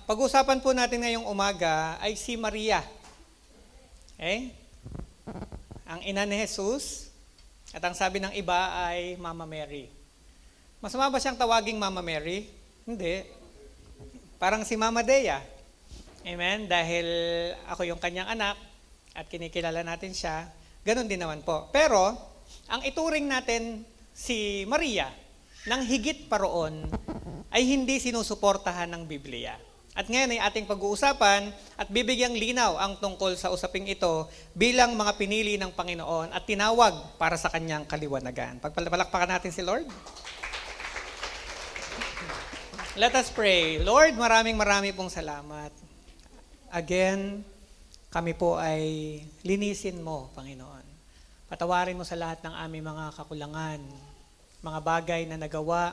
Pag-usapan po natin ngayong umaga ay si Maria. Okay? Ang ina ni Jesus, at ang sabi ng iba ay Mama Mary. Masama ba siyang tawaging Mama Mary? Hindi. Parang si Mama Dea. Amen? Dahil ako yung kanyang anak at kinikilala natin siya, ganun din naman po. Pero, ang ituring natin si Maria, nang higit pa roon, ay hindi sinusuportahan ng Biblia. At ngayon ay ating pag-uusapan at bibigyang linaw ang tungkol sa usaping ito bilang mga pinili ng Panginoon at tinawag para sa kanyang kaliwanagan. Pagpalakpakan natin si Lord. Let us pray. Lord, maraming pong salamat. Again, kami po ay linisin mo, Panginoon. Patawarin mo sa lahat ng aming mga kakulangan, mga bagay na nagawa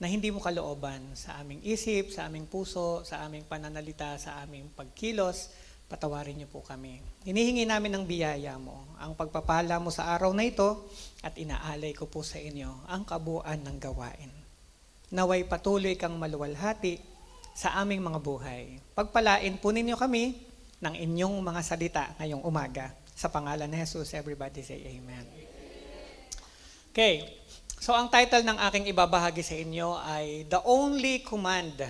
na hindi mo kalooban sa aming isip, sa aming puso, sa aming pananalita, sa aming pagkilos. Patawarin niyo po kami. Hinihingi namin ng biyaya mo, ang pagpapala mo sa araw na ito, at inaalay ko po sa inyo ang kabuuan ng gawain. Naway patuloy kang maluwalhati sa aming mga buhay. Pagpalain po ninyo kami ng inyong mga salita ngayong umaga. Sa pangalan ni Jesus, everybody say Amen. Okay. So ang title ng aking ibabahagi sa inyo ay The Only Command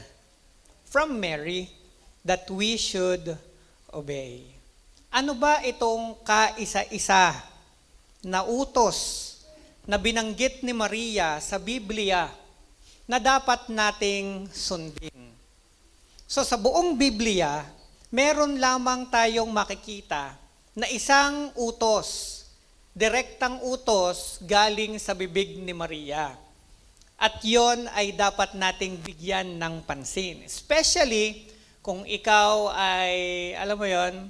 from Mary That We Should Obey. Ano ba itong kaisa-isa na utos na binanggit ni Maria sa Biblia na dapat nating sundin? So sa buong Biblia, meron lamang tayong makikita na isang utos, direktang utos galing sa bibig ni Maria. At yon ay dapat nating bigyan ng pansin. Especially kung ikaw ay, alam mo yon,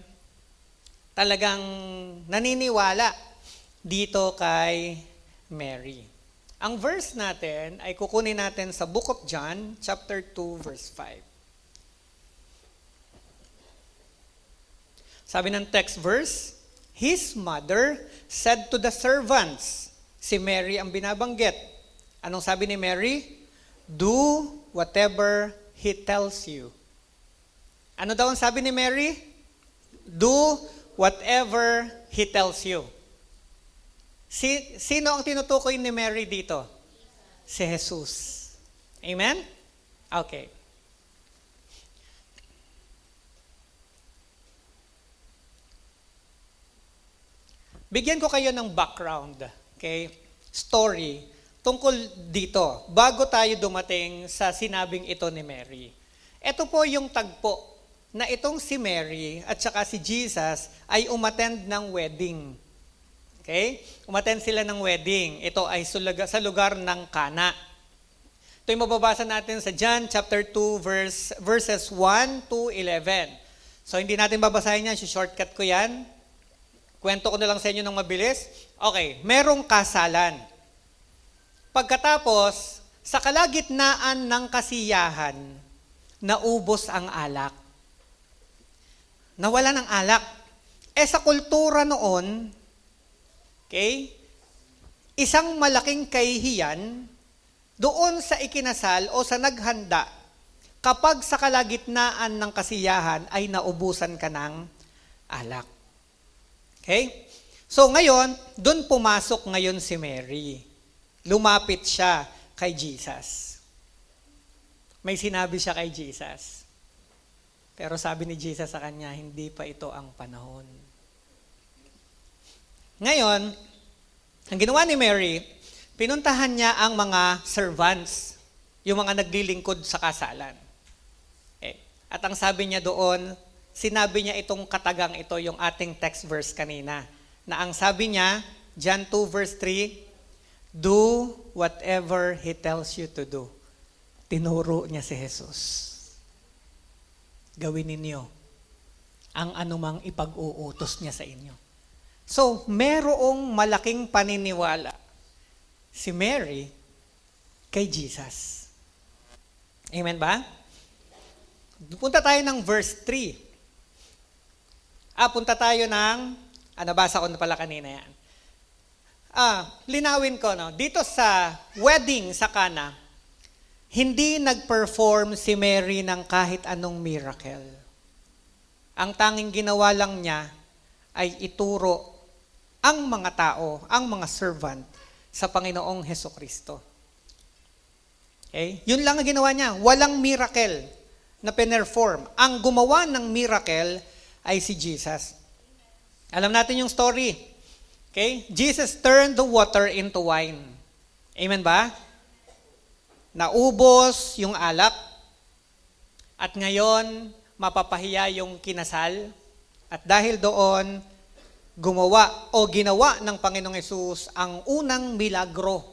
talagang naniniwala dito kay Mary. Ang verse natin ay kukunin natin sa Book of John, chapter 2, verse 5. Sabi ng text verse, His mother said to the servants, si Mary ang binabanggit. Anong sabi ni Mary? Do whatever he tells you. Ano daw ang sabi ni Mary? Do whatever he tells you. Sino ang tinutukoy ni Mary dito? Si Jesus. Amen? Okay. Bigyan ko kayo ng background, okay? Story tungkol dito, bago tayo dumating sa sinabing ito ni Mary. Ito po yung tagpo na itong si Mary at saka si Jesus ay umattend ng wedding. Okay? Umattend sila ng wedding. Ito ay sa lugar ng Cana. Ito yung mababasa natin sa John chapter 2 verses 1 to 11. So hindi natin babasahin yan, shortcut ko yan. Kwento ko na lang sa inyo ng mabilis. Okay, merong kasalan. Pagkatapos, sa kalagitnaan ng kasiyahan, naubos ang alak. Nawala ng alak. Sa kultura noon, okay, isang malaking kahihiyan doon sa ikinasal o sa naghanda, kapag sa kalagitnaan ng kasiyahan ay naubusan ka ng alak. Okay? So ngayon, doon pumasok ngayon si Mary. Lumapit siya kay Jesus. May sinabi siya kay Jesus. Pero sabi ni Jesus sa kanya, hindi pa ito ang panahon. Ngayon, ang ginawa ni Mary, pinuntahan niya ang mga servants, yung mga naglilingkod sa kasalan. Okay. At ang sabi niya doon, sinabi niya itong katagang ito, yung ating text verse kanina, na ang sabi niya, John 2 verse 3, do whatever he tells you to do. Tinuro niya si Jesus. Gawin ninyo ang anumang ipag-uutos niya sa inyo. So, merong malaking paniniwala si Mary kay Jesus. Amen ba? Punta tayo ng verse 3. Punta tayo ng, nabasa ko na pala kanina yan. Linawin ko, no? Dito sa wedding sa Cana, hindi nag-perform si Mary ng kahit anong miracle. Ang tanging ginawa lang niya ay ituro ang mga tao, ang mga servant sa Panginoong Hesukristo. Okay? Yun lang ang ginawa niya. Walang miracle na pinerform. Ang gumawa ng miracle ay si Jesus. Alam natin yung story. Okay? Jesus turned the water into wine. Amen ba? Naubos yung alak. At ngayon, mapapahiya yung kinasal. At dahil doon, ginawa ng Panginoong Hesus ang unang milagro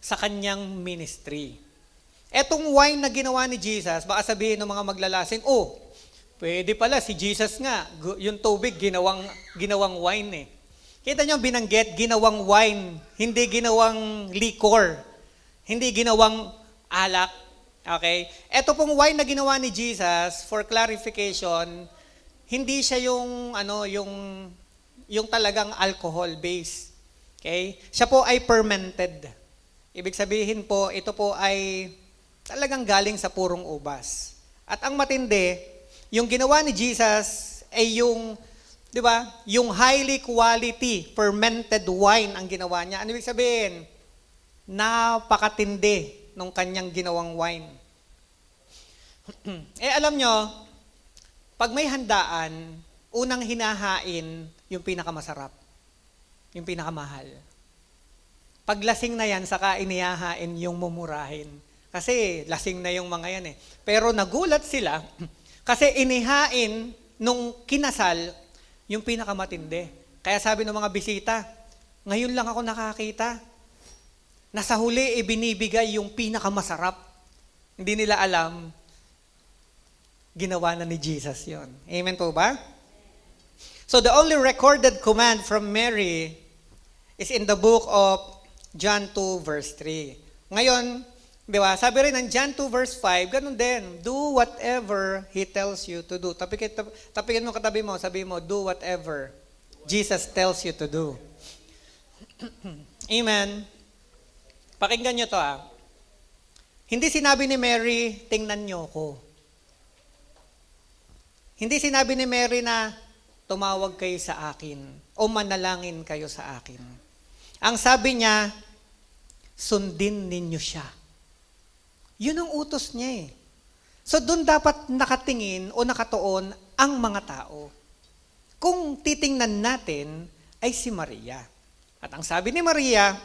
sa kanyang ministry. Etong wine na ginawa ni Jesus, baka sabihin ng mga maglalasing, pwede pala si Jesus nga, yung tubig ginawang wine eh. Kita nyo binanggit, ginawang wine, hindi ginawang liquor, hindi ginawang alak. Okay? Ito pong wine na ginawa ni Jesus, for clarification, hindi siya yung talagang alcohol base. Okay? Siya po ay fermented. Ibig sabihin po, ito po ay talagang galing sa purong ubas. At ang matindi, yung ginawa ni Jesus ay di ba, yung highly quality fermented wine ang ginawa niya. Ano ibig sabihin? Napakatindi nung kanyang ginawang wine. Alam nyo, pag may handaan, unang hinahain yung pinakamasarap, yung pinakamahal. Pag lasing na yan, saka inihahain yung mumurahin. Kasi lasing na yung mga yan eh. Pero nagulat sila kasi inihain nung kinasal yung pinakamatindi. Kaya sabi ng mga bisita, ngayon lang ako nakakita. Nasa huli, ibinibigay yung pinakamasarap. Hindi nila alam, ginawa na ni Jesus yon. Amen po ba? So the only recorded command from Mary is in the book of John 2 verse 3. Ngayon, di ba, sabi rin ng John 2 verse 5, ganun din, do whatever He tells you to do. Tapikin mo katabi mo, sabi mo, do whatever Jesus tells you to do. Amen. Pakinggan nyo to Hindi sinabi ni Mary, tingnan nyo ko. Hindi sinabi ni Mary na tumawag kayo sa akin o manalangin kayo sa akin. Ang sabi niya, sundin ninyo siya. Yun ang utos niya eh. So doon dapat nakatingin o nakatuon ang mga tao. Kung titingnan natin ay si Maria. At ang sabi ni Maria,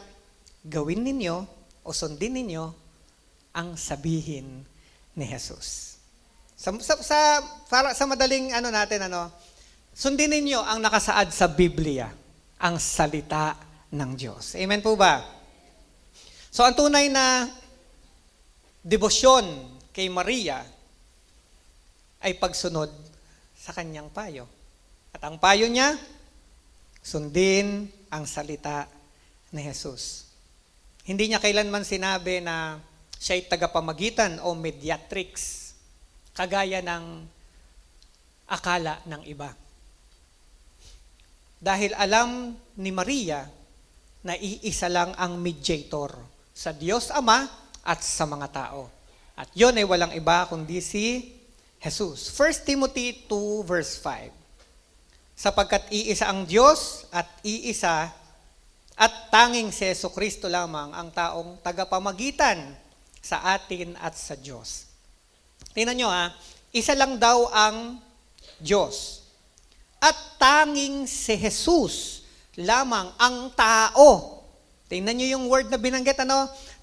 gawin ninyo o sundin ninyo ang sabihin ni Jesus. Sa madaling sundin ninyo ang nakasaad sa Biblia, ang salita ng Diyos. Amen po ba? So ang tunay na debosyon kay Maria ay pagsunod sa kanyang payo. At ang payo niya, sundin ang salita ni Jesus. Hindi niya kailanman sinabi na siya'y tagapamagitan o mediatrix, kagaya ng akala ng iba. Dahil alam ni Maria na iisa lang ang mediator sa Diyos Ama at sa mga tao. At yun ay walang iba kundi si Jesus. 1 Timothy 2 verse 5. Sapagkat iisa ang Diyos at iisa at tanging si Jesucristo lamang ang taong tagapamagitan sa atin at sa Diyos. Tingnan nyo isa lang daw ang Diyos. At tanging si Jesus lamang ang tao. Tingnan nyo yung word na binanggit,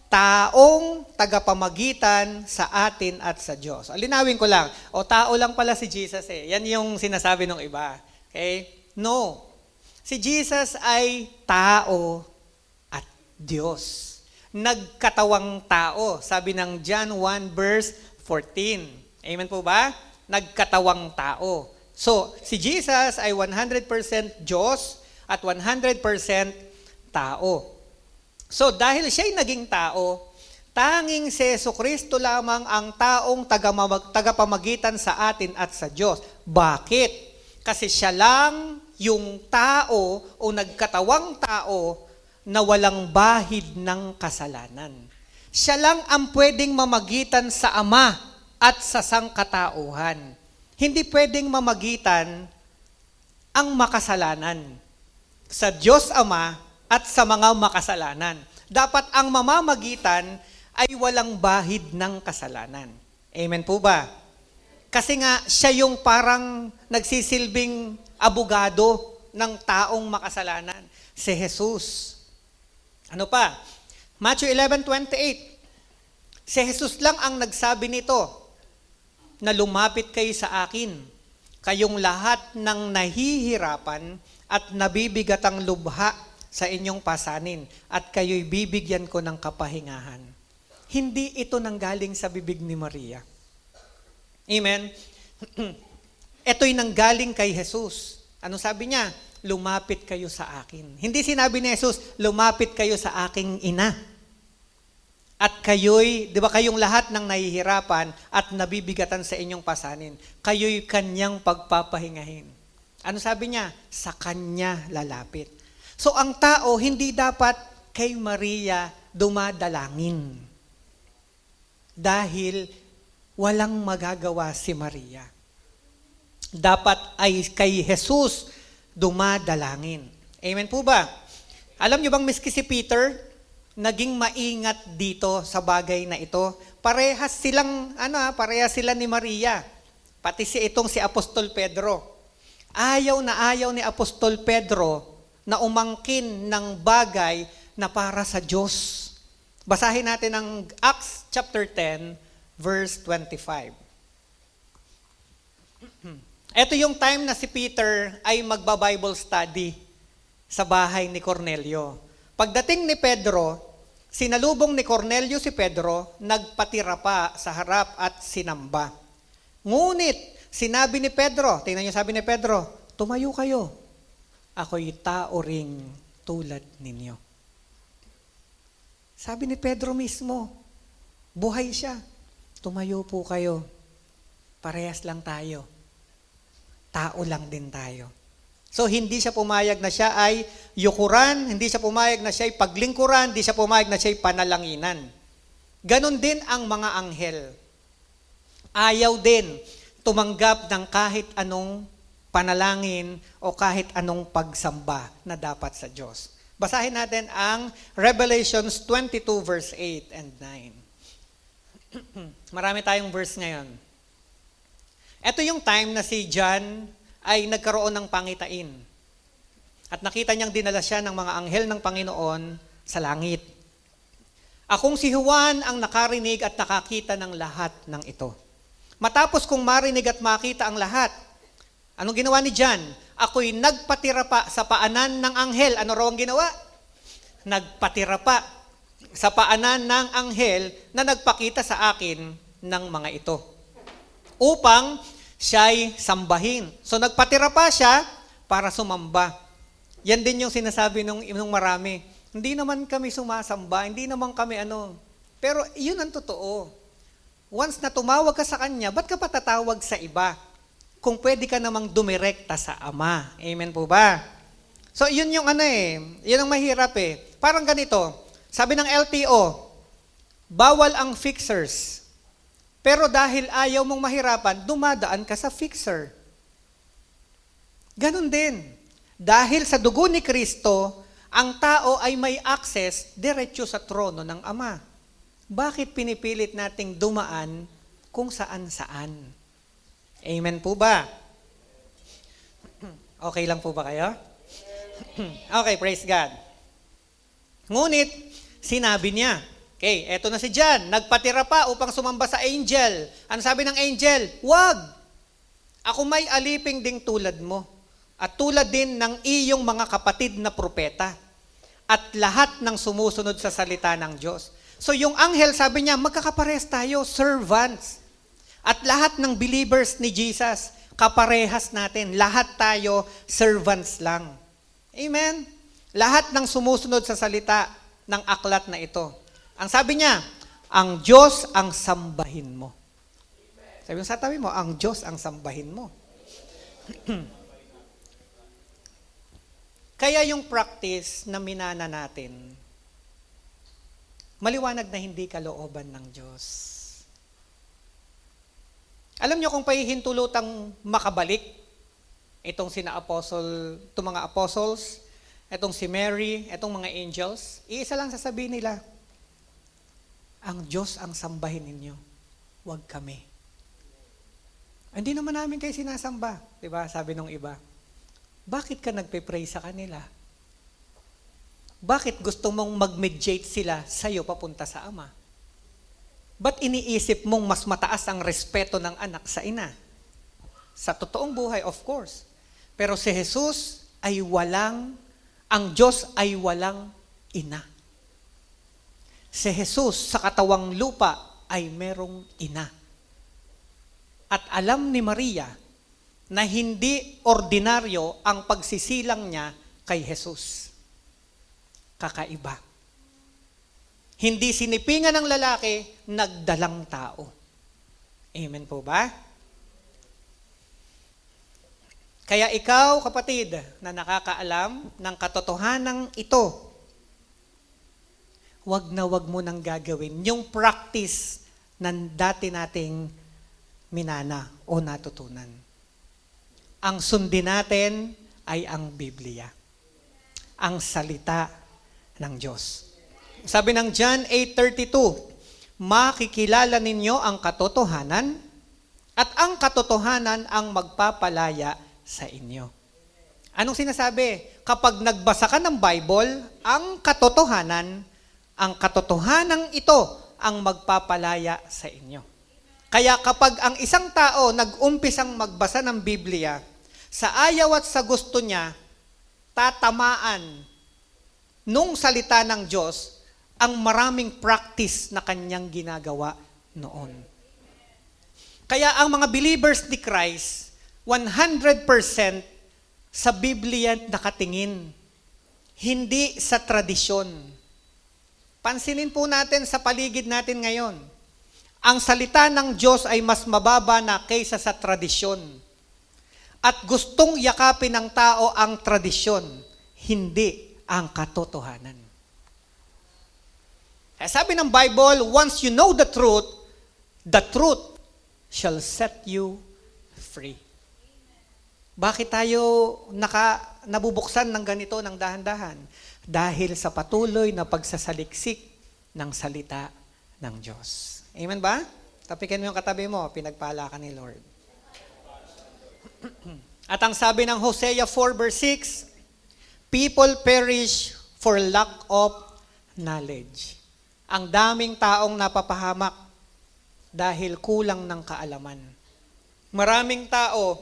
taong tagapamagitan sa atin at sa Diyos. Linawin ko lang, tao lang pala si Jesus eh. Yan yung sinasabi ng iba. Okay? No. Si Jesus ay tao at Diyos. Nagkatawang tao. Sabi ng John 1 verse 14. Amen po ba? Nagkatawang tao. So, si Jesus ay 100% Diyos at 100% tao. So, dahil siya'y naging tao, tanging si Jesucristo lamang ang taong tagapamagitan sa atin at sa Diyos. Bakit? Kasi siya lang yung tao o nagkatawang tao na walang bahid ng kasalanan. Siya lang ang pwedeng mamagitan sa Ama at sa sangkatauhan. Hindi pwedeng mamagitan ang makasalanan sa Diyos Ama at sa mga makasalanan. Dapat ang mamamagitan ay walang bahid ng kasalanan. Amen po ba? Kasi nga, siya yung parang nagsisilbing abogado ng taong makasalanan. Si Jesus. Ano pa? Matthew 11:28. Si Jesus lang ang nagsabi nito, na lumapit kayo sa akin, kayong lahat ng nahihirapan at nabibigat ang lubha sa inyong pasanin, at kayo'y bibigyan ko ng kapahingahan. Hindi ito nanggaling sa bibig ni Maria. Amen? Ito'y nanggaling kay Jesus. Ano sabi niya? Lumapit kayo sa akin. Hindi sinabi ni Jesus, lumapit kayo sa aking ina. At kayo'y, di ba kayong lahat ng nahihirapan at nabibigatan sa inyong pasanin, kayo'y kanyang pagpapahingahin. Ano sabi niya? Sa kanya lalapit. So ang tao, hindi dapat kay Maria dumadalangin. Dahil walang magagawa si Maria. Dapat ay kay Jesus dumadalangin. Amen po ba? Alam niyo bang miski si Peter, naging maingat dito sa bagay na ito? Parehas sila ni Maria. Pati si Apostol Pedro. Ayaw ni Apostol Pedro na umangkin ng bagay na para sa Diyos. Basahin natin ang Acts chapter 10, verse 25. Ito yung time na si Peter ay magba-Bible study sa bahay ni Cornelio. Pagdating ni Pedro, sinalubong ni Cornelio si Pedro, nagpatira pa sa harap at sinamba. Ngunit, sinabi ni Pedro, tingnan niyo sabi ni Pedro, tumayo kayo. Ako'y tao ring tulad ninyo. Sabi ni Pedro mismo, buhay siya. Tumayo po kayo. Parehas lang tayo. Tao lang din tayo. So, hindi siya pumayag na siya ay yukuran, hindi siya pumayag na siya ay paglingkuran, hindi siya pumayag na siya ay panalanginan. Ganon din ang mga anghel. Ayaw din tumanggap ng kahit anong panalangin o kahit anong pagsamba na dapat sa Diyos. Basahin natin ang Revelations 22 verse 8 and 9. Marami tayong verse ngayon. Ito yung time na si John ay nagkaroon ng pangitain. At nakita niyang dinala siya ng mga anghel ng Panginoon sa langit. Akong si Juan ang nakarinig at nakakita ng lahat ng ito. Matapos kong marinig at makita ang lahat, anong ginawa ni John? Ako'y nagpatira pa sa paanan ng anghel. Ano raw ang ginawa? Nagpatira pa sa paanan ng anghel na nagpakita sa akin ng mga ito. Upang siya'y sambahin. So nagpatira pa siya para sumamba. Yan din yung sinasabi nung marami. Hindi naman kami sumasamba, hindi naman kami Pero yun ang totoo. Once na tumawag ka sa Kanya, ba't ka pa tatawag sa iba? Kung pwede ka namang dumirekta sa Ama. Amen po ba? So yun yung yun ang mahirap Parang ganito, sabi ng LTO, bawal ang fixers. Pero dahil ayaw mong mahirapan, dumadaan ka sa fixer. Ganon din. Dahil sa dugo ni Kristo, ang tao ay may access diretso sa trono ng Ama. Bakit pinipilit nating dumaan kung saan-saan? Amen po ba? Okay lang po ba kayo? Okay, praise God. Ngunit, sinabi niya, okay, eto na si John, nagpatira pa upang sumamba sa angel. Ano sabi ng angel? Wag! Ako may aliping ding tulad mo, at tulad din ng iyong mga kapatid na propeta, at lahat ng sumusunod sa salita ng Diyos. So yung anghel, sabi niya, magkakapares tayo, servants. At lahat ng believers ni Jesus, kaparehas natin. Lahat tayo, servants lang. Amen? Lahat ng sumusunod sa salita ng aklat na ito. Ang sabi niya, ang Diyos ang sambahin mo. Sabi mo sa tabi mo, ang Diyos ang sambahin mo. Kaya yung practice na minana natin, maliwanag na hindi kalooban ng Diyos. Alam niyo kung pahihintulutang makabalik, itong mga apostles, itong si Mary, itong mga angels, iisa lang sasabihin nila, ang Diyos ang sambahin ninyo, huwag kami. Hindi naman namin kayo sinasamba, di ba? Sabi nung iba. Bakit ka nagpe-pray sa kanila? Bakit gusto mong mag-mediate sila sa'yo papunta sa Ama? Ba't iniisip mong mas mataas ang respeto ng anak sa ina? Sa totoong buhay, of course. Pero si Jesus ay ang Diyos ay walang ina. Si Jesus sa katawang lupa ay merong ina. At alam ni Maria na hindi ordinaryo ang pagsisilang niya kay Jesus. Kakaiba. Hindi sinipingan ng lalaki, nagdalang tao. Amen po ba? Kaya ikaw, kapatid, na nakakaalam ng katotohanan ito, wag na wag mo nang gagawin yung practice na dati nating minana o natutunan. Ang sundin natin ay ang Biblia, ang salita ng Diyos. Sabi ng John 8:32, makikilala ninyo ang katotohanan at ang katotohanan ang magpapalaya sa inyo. Anong sinasabi? Kapag nagbasa ka ng Bible, ang katotohanan ito ang magpapalaya sa inyo. Kaya kapag ang isang tao nag-umpisang magbasa ng Biblia, sa ayaw at sa gusto niya, tatamaan nung salita ng Diyos ang maraming practice na kanyang ginagawa noon. Kaya ang mga believers ni Christ, 100% sa Biblia nakatingin, hindi sa tradisyon. Pansinin po natin sa paligid natin ngayon, ang salita ng Diyos ay mas mababa na kaysa sa tradisyon. At gustong yakapin ng tao ang tradisyon, hindi ang katotohanan. Sabi ng Bible, once you know the truth shall set you free. Bakit tayo nabubuksan ng ganito ng dahan-dahan? Dahil sa patuloy na pagsasaliksik ng salita ng Diyos. Amen ba? Tapikin mo yung katabi mo, pinagpala ka ni Lord. At ang sabi ng Hosea 4:6, people perish for lack of knowledge. Ang daming taong napapahamak dahil kulang ng kaalaman. Maraming tao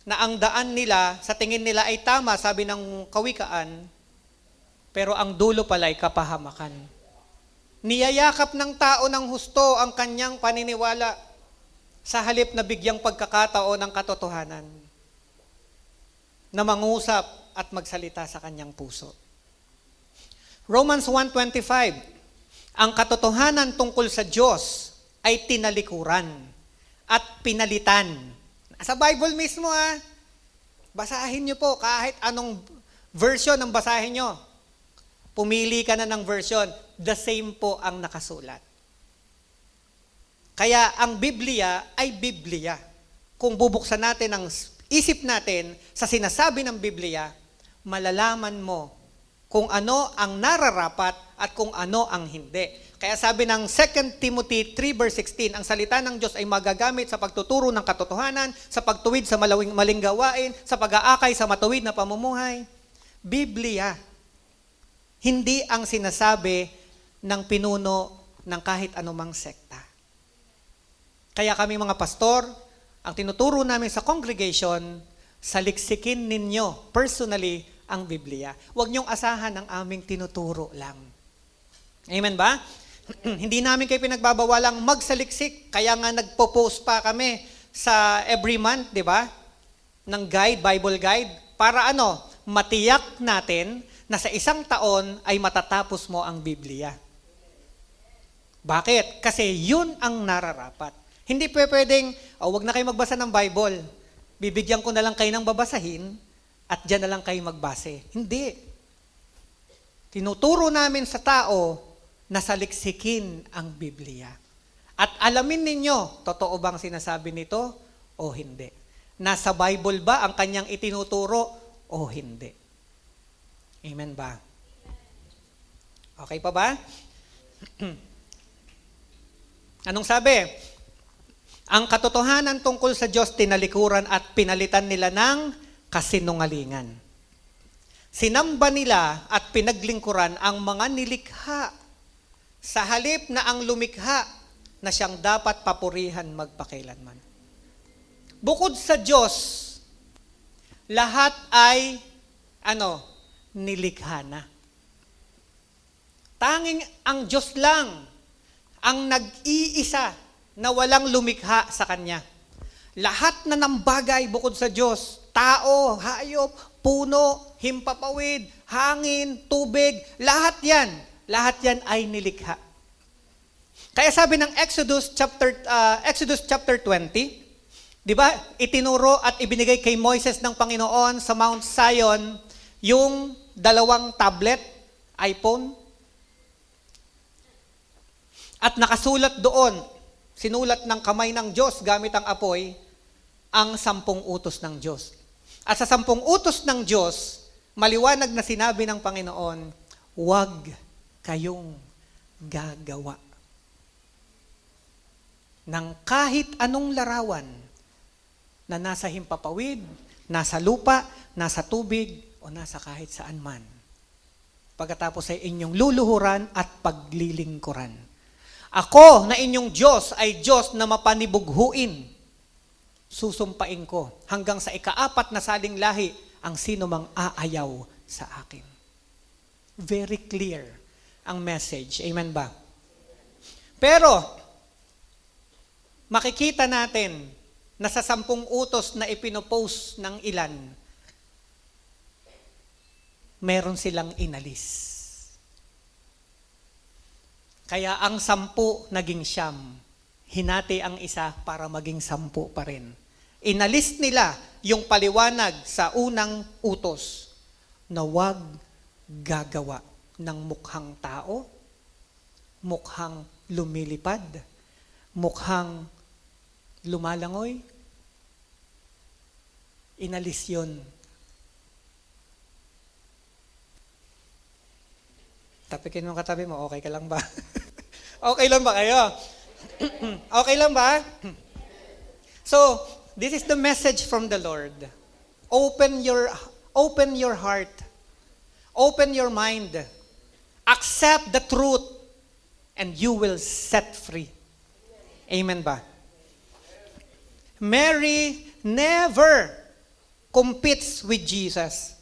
na ang daan nila, sa tingin nila ay tama, sabi ng kawikaan, pero ang dulo pala ay kapahamakan. Niyayakap ng tao ng husto ang kanyang paniniwala sa halip na bigyang pagkakataon ng katotohanan na mangusap at magsalita sa kanyang puso. Romans 1:25, ang katotohanan tungkol sa Diyos ay tinalikuran at pinalitan. Sa Bible mismo basahin nyo po kahit anong version ang basahin nyo. Pumili ka na ng version, the same po ang nakasulat. Kaya ang Biblia ay Biblia. Kung bubuksan natin ang isip natin sa sinasabi ng Biblia, malalaman mo kung ano ang nararapat at kung ano ang hindi. Kaya sabi ng 2 Timothy 3:16, ang salita ng Diyos ay magagamit sa pagtuturo ng katotohanan, sa pagtuwid sa maling gawain, sa pag-aakay sa matuwid na pamumuhay. Biblia. Hindi ang sinasabi ng pinuno ng kahit anumang sekta. Kaya kami mga pastor, ang tinuturo namin sa congregation, saliksikin ninyo personally ang Biblia. Huwag niyong asahan ang aming tinuturo lang. Amen ba? Hindi namin kayo pinagbabawalang magsaliksik. Kaya nga nagpo-post pa kami sa every month, di ba? Ng guide, Bible guide. Para matiyak natin na sa isang taon ay matatapos mo ang Biblia. Bakit? Kasi yun ang nararapat. Hindi pwedeng, wag na kayo magbasa ng Bible. Bibigyan ko na lang kayo ng babasahin at dyan na lang kayo magbase. Hindi. Tinuturo namin sa tao na saliksikin ang Biblia. At alamin ninyo, totoo bang sinasabi nito o hindi? Nasa Bible ba ang kanyang itinuturo o hindi? Amen ba? Okay pa ba? Anong sabi? Ang katotohanan tungkol sa Diyos tinalikuran at pinalitan nila ng kasinungalingan. Sinamba nila at pinaglingkuran ang mga nilikha sa halip na ang lumikha na siyang dapat papurihan magpakailanman. Bukod sa Diyos, lahat ay nilikha na. Tanging ang Diyos lang ang nag-iisa na walang lumikha sa Kanya. Lahat na ng bagay bukod sa Diyos, tao, hayop, puno, himpapawid, hangin, tubig, lahat yan ay nilikha. Kaya sabi ng Exodus chapter 20, di ba, itinuro at ibinigay kay Moises ng Panginoon sa Mount Zion yung 2 tablet, iPhone. At nakasulat doon, sinulat ng kamay ng Diyos gamit ang apoy, ang 10 utos ng Diyos. At sa 10 utos ng Diyos, maliwanag na sinabi ng Panginoon, huwag kayong gagawa ng kahit anong larawan na nasa himpapawid, nasa lupa, nasa tubig, o nasa kahit saan man. Pagkatapos ay inyong luluhuran at paglilingkuran. Ako na inyong Diyos ay Diyos na mapanibughuin. Susumpain ko hanggang sa ika-4 na saling lahi ang sino mang aayaw sa akin. Very clear ang message. Amen ba? Pero, makikita natin na sa 10 utos na ipinopost ng ilan, meron silang inalis. Kaya ang 10 naging 9. Hinati ang isa para maging 10 pa rin. Inalis nila yung paliwanag sa unang utos na huwag gagawa ng mukhang tao, mukhang lumilipad, mukhang lumalangoy. Inalis yun. Tapikin mo katabi mo, okay ka lang ba? Okay lang ba kayo? Okay lang ba? So, this is the message from the Lord. Open your heart. Open your mind. Accept the truth and you will set free. Amen ba? Mary never competes with Jesus.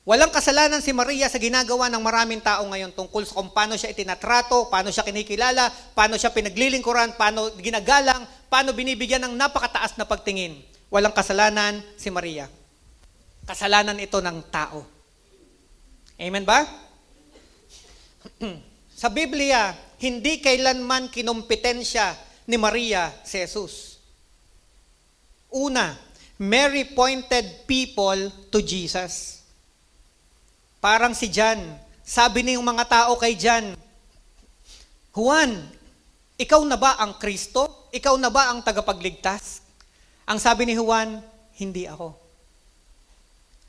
Walang kasalanan si Maria sa ginagawa ng maraming tao ngayon tungkol sa kung paano siya itinatrato, paano siya kinikilala, paano siya pinaglilingkuran, paano ginagalang, paano binibigyan ng napakataas na pagtingin. Walang kasalanan si Maria. Kasalanan ito ng tao. Amen ba? Sa Biblia, hindi kailanman kinumpetensya ni Maria si Jesus. Una, Mary pointed people to Jesus. Parang si John, sabi niyong mga tao kay John, Juan, ikaw na ba ang Kristo? Ikaw na ba ang tagapagligtas? Ang sabi ni Juan, hindi ako.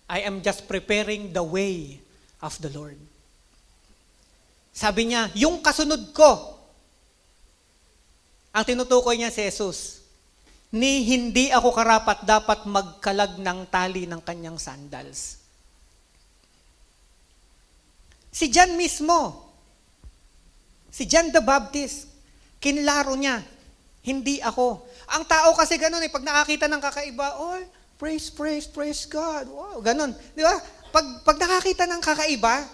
I am just preparing the way of the Lord. Sabi niya, yung kasunod ko, ang tinutukoy niya si Jesus, ni hindi ako karapat dapat magkalag ng tali ng kanyang sandals. Si John mismo, si John the Baptist, kinlaro niya, hindi ako. Ang tao kasi ganun pag nakakita ng kakaiba, oh, praise God, wow, ganun. Di ba? Pag nakakita ng kakaiba,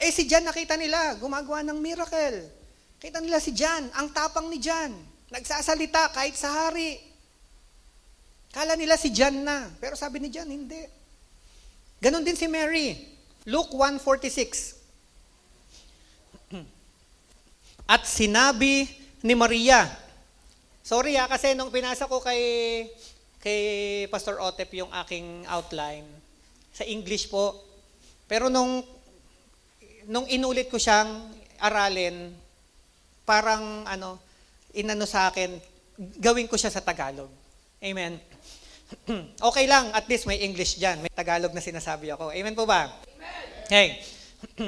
si John nakita nila, gumagawa ng miracle. Kita nila si John, ang tapang ni John, nagsasalita kahit sa hari. Kala nila si John na, pero sabi ni John, hindi. Ganon din si Mary. Luke 1:46. At sinabi ni Maria, sorry kasi nung pinasa ko kay Pastor Otep yung aking outline, sa English po, pero nung inulit ko siyang aralin, parang inano sa akin, gawin ko siya sa Tagalog. Amen. Okay lang, at least may English dyan. May Tagalog na sinasabi ako. Amen po ba? Amen. Hey,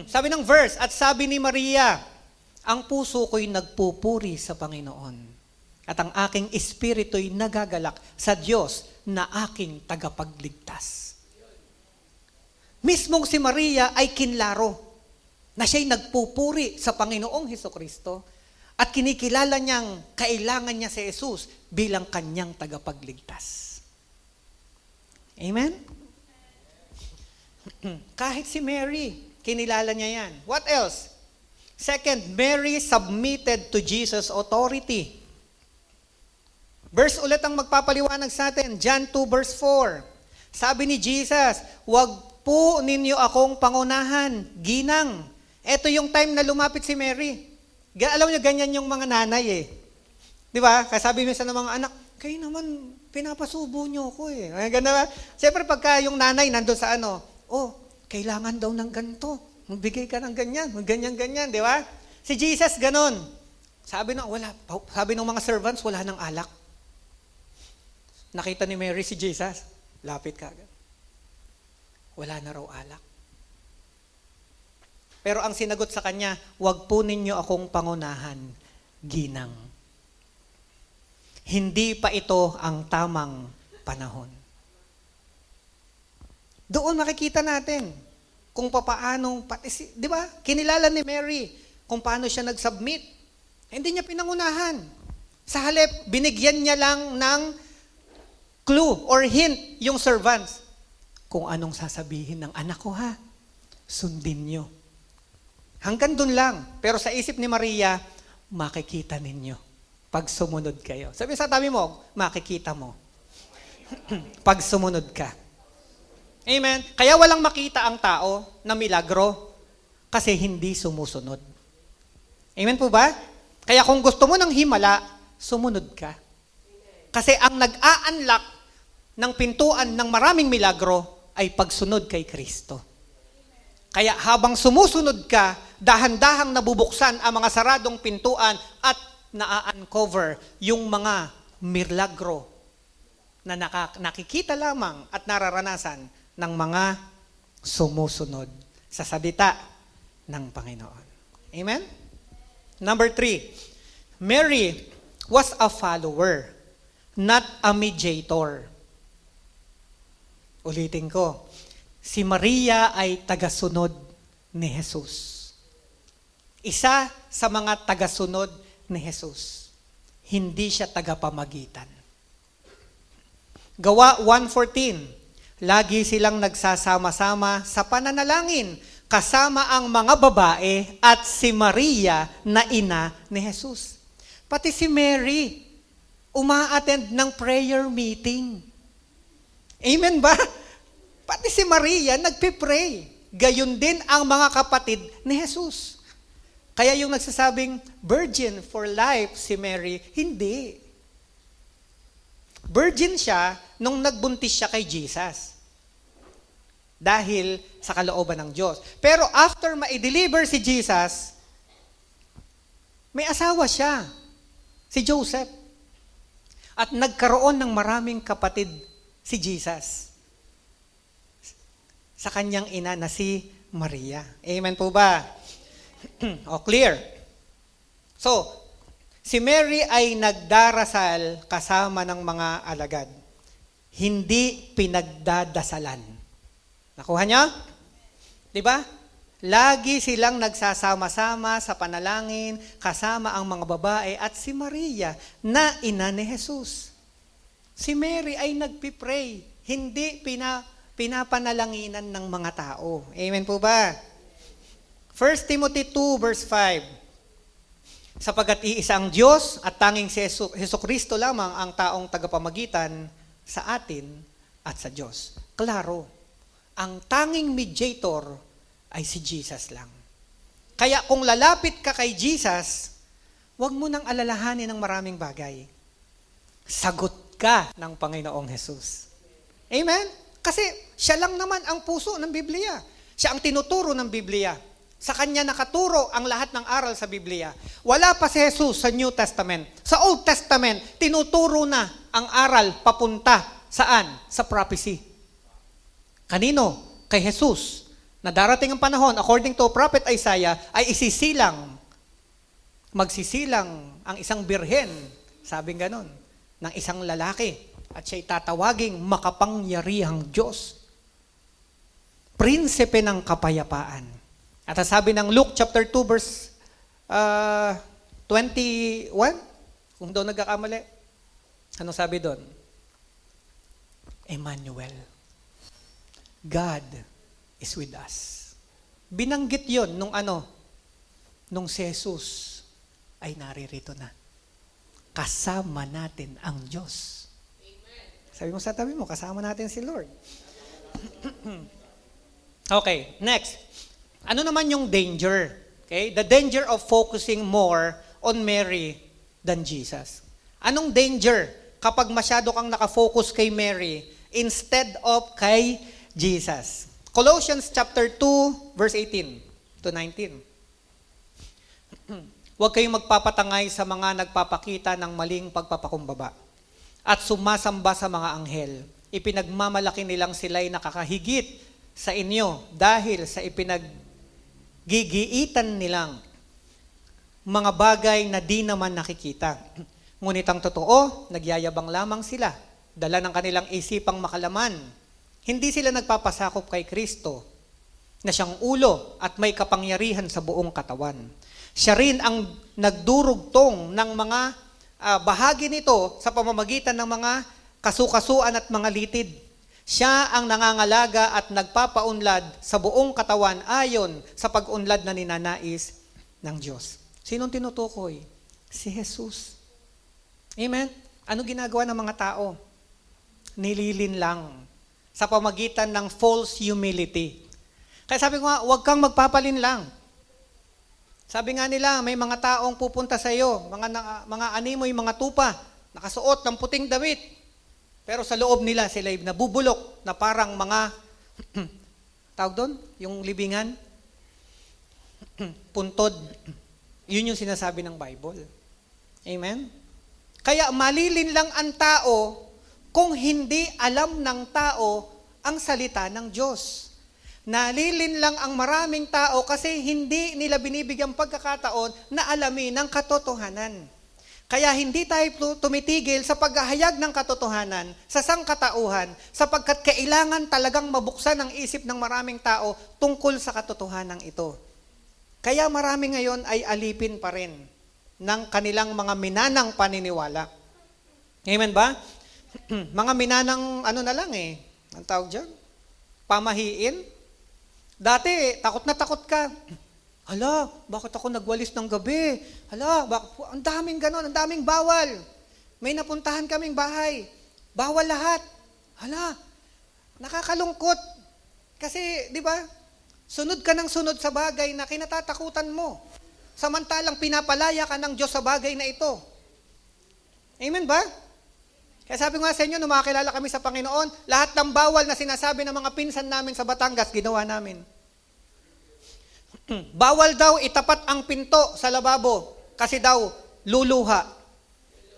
sabi ng verse, at sabi ni Maria, ang puso ko'y nagpupuri sa Panginoon. At ang aking espiritu'y nagagalak sa Diyos na aking tagapagligtas. Mismong si Maria ay kinlaro na siya'y nagpupuri sa Panginoong Hesukristo at kinikilala niyang kailangan niya si Jesus bilang kanyang tagapagligtas. Amen? Kahit si Mary, kinilala niya yan. What else? Second, Mary submitted to Jesus' authority. Verse ulit ang magpapaliwanag sa atin. John 2 verse 4. Sabi ni Jesus, "Wag po ninyo akong pangunahan, ginang." Ito yung time na lumapit si Mary. Alam niyo, ganyan yung mga nanay eh. Di ba? Kasabi minsan ng mga anak, kayo naman, pinapasubo niyo ako eh. Ganun ba? Siyempre pagka yung nanay nandun sa kailangan daw ng ganito. Magbigay ka ng ganyan, ganyan-ganyan, di ba? Si Jesus, ganon. Sabi ng mga servants, wala ng alak. Nakita ni Mary si Jesus, lapit ka agad. Wala na raw alak. Pero ang sinagot sa kanya, wag po ninyo akong pangunahan, ginang. Hindi pa ito ang tamang panahon. Doon makikita natin kung papaano, di ba? Kinilala ni Mary kung paano siya nag-submit. Hindi niya pinangunahan. Sa halip, binigyan niya lang ng clue or hint yung servants. Kung anong sasabihin ng anak ko ha, sundin niyo. Hanggang dun lang. Pero sa isip ni Maria, makikita ninyo pag sumunod kayo. Sabi sa tabi mo, makikita mo. Pag sumunod ka. Amen? Kaya walang makita ang tao na milagro kasi hindi sumusunod. Amen po ba? Kaya kung gusto mo ng himala, sumunod ka. Kasi ang nag-a-unlock ng pintuan ng maraming milagro ay pagsunod kay Kristo. Kaya habang sumusunod ka, dahan-dahang nabubuksan ang mga saradong pintuan at na-uncover yung mga milagro na nakikita lamang at nararanasan ng mga sumusunod sa salita ng Panginoon. Amen? Number 3, Mary was a follower, not a mediator. Ulitin ko, si Maria ay tagasunod ni Jesus. Isa sa mga tagasunod ni Jesus. Hindi siya tagapamagitan. Gawa 1:14, lagi silang nagsasama-sama sa pananalangin kasama ang mga babae at si Maria na ina ni Jesus. Pati si Mary, uma-attend ng prayer meeting. Amen ba? Pati si Maria, nagpipray. Gayon din ang mga kapatid ni Jesus. Kaya yung nagsasabing, virgin for life si Mary, hindi. Virgin siya nung nagbuntis siya kay Jesus. Dahil sa kalooban ng Diyos. Pero after ma-deliver si Jesus, may asawa siya, si Joseph. At nagkaroon ng maraming kapatid si Jesus. Sa kanyang ina na si Maria. Amen po ba? Clear. So, si Mary ay nagdarasal kasama ng mga alagad. Hindi pinagdadasalan. Nakuha niyo? Diba? Lagi silang nagsasama-sama sa panalangin kasama ang mga babae at si Maria na ina ni Jesus. Si Mary ay nagpipray, hindi pinapanalanginan ng mga tao. Amen po ba? 1 Timothy 2 verse 5. Sapagkat iisa ang Diyos at tanging si Hesukristo lamang ang taong tagapamagitan sa atin at sa Diyos. Klaro. Ang tanging mediator ay si Jesus lang. Kaya kung lalapit ka kay Jesus, huwag mo nang alalahanin ng maraming bagay. Sagot ka ng Panginoong Jesus. Amen? Kasi siya lang naman ang puso ng Biblia. Siya ang tinuturo ng Biblia. Sa kanya nakaturo ang lahat ng aral sa Biblia. Wala pa si Jesus sa New Testament. Sa Old Testament, tinuturo na ang aral papunta saan? Sa prophecy. Kanino? Kay Jesus. Na darating ang panahon, according to Prophet Isaiah, ay magsisilang ang isang birhen, sabing ganon, ng isang lalaki. At siya'y tatawaging makapangyarihang Diyos. Prinsipe ng kapayapaan. At sabi ng Luke chapter 2 verse 21, kung daw nagkakamali, ano sabi doon? Emmanuel. God is with us. Binanggit yon nung si Jesus ay naririto na. Kasama natin ang Diyos. Sabi mo sa tabi mo, kasama natin si Lord. Okay, next. Ano naman yung danger? Okay? The danger of focusing more on Mary than Jesus. Anong danger kapag masyado kang nakafocus kay Mary instead of kay Jesus? Colossians chapter 2, verse 18 to 19. Huwag kayong magpapatangay sa mga nagpapakita ng maling pagpapakumbaba at sumasamba sa mga anghel. Ipinagmamalaki nilang sila'y nakakahigit sa inyo dahil sa gigiitan nilang mga bagay na di naman nakikita. Ngunit ang totoo, nagyayabang lamang sila. Dala ng kanilang isipang makalaman. Hindi sila nagpapasakop kay Kristo na siyang ulo at may kapangyarihan sa buong katawan. Siya rin ang nagdurugtong ng mga bahagi nito sa pamamagitan ng mga kasukasuan at mga litid. Siya ang nangangalaga at nagpapaunlad sa buong katawan ayon sa pag-unlad na ninanais ng Diyos. Sinong tinutukoy? Si Jesus. Amen? Ano ginagawa ng mga tao? Nililin lang sa pamagitan ng false humility. Kaya sabi ko nga, huwag kang magpapalin lang. Sabi nga nila, may mga taong pupunta sa iyo, mga animoy, mga tupa, nakasuot ng puting damit. Pero sa loob nila, sila'y nabubulok na parang mga, tawag doon, yung libingan, puntod. Yun yung sinasabi ng Bible. Amen? Kaya malilin lang ang tao kung hindi alam ng tao ang salita ng Diyos. Nalilin lang ang maraming tao kasi hindi nila binibigyang pagkakataon na alamin ang katotohanan. Kaya hindi tayo tumitigil sa paghahayag ng katotohanan sa sangkatauhan sapagkat kailangan talagang mabuksan ang isip ng maraming tao tungkol sa katotohanan ito. Kaya marami ngayon ay alipin pa rin ng kanilang mga minanang paniniwala. Amen ba? Mga minanang na lang ang tawag dyan? Pamahiin. Dati, takot na takot ka. Hala, bakit ako nagwalis ng gabi? Hala, ang daming ganon, ang daming bawal. May napuntahan kaming bahay. Bawal lahat. Hala, nakakalungkot. Kasi, di ba, sunod ka ng sunod sa bagay na kinatatakutan mo. Samantalang pinapalaya ka ng Diyos sa bagay na ito. Amen ba? Kaya sabi ko nga sa inyo, nung makakilala kami sa Panginoon, lahat ng bawal na sinasabi ng mga pinsan namin sa Batangas, ginawa namin. Bawal daw itapat ang pinto sa lababo kasi daw luluha.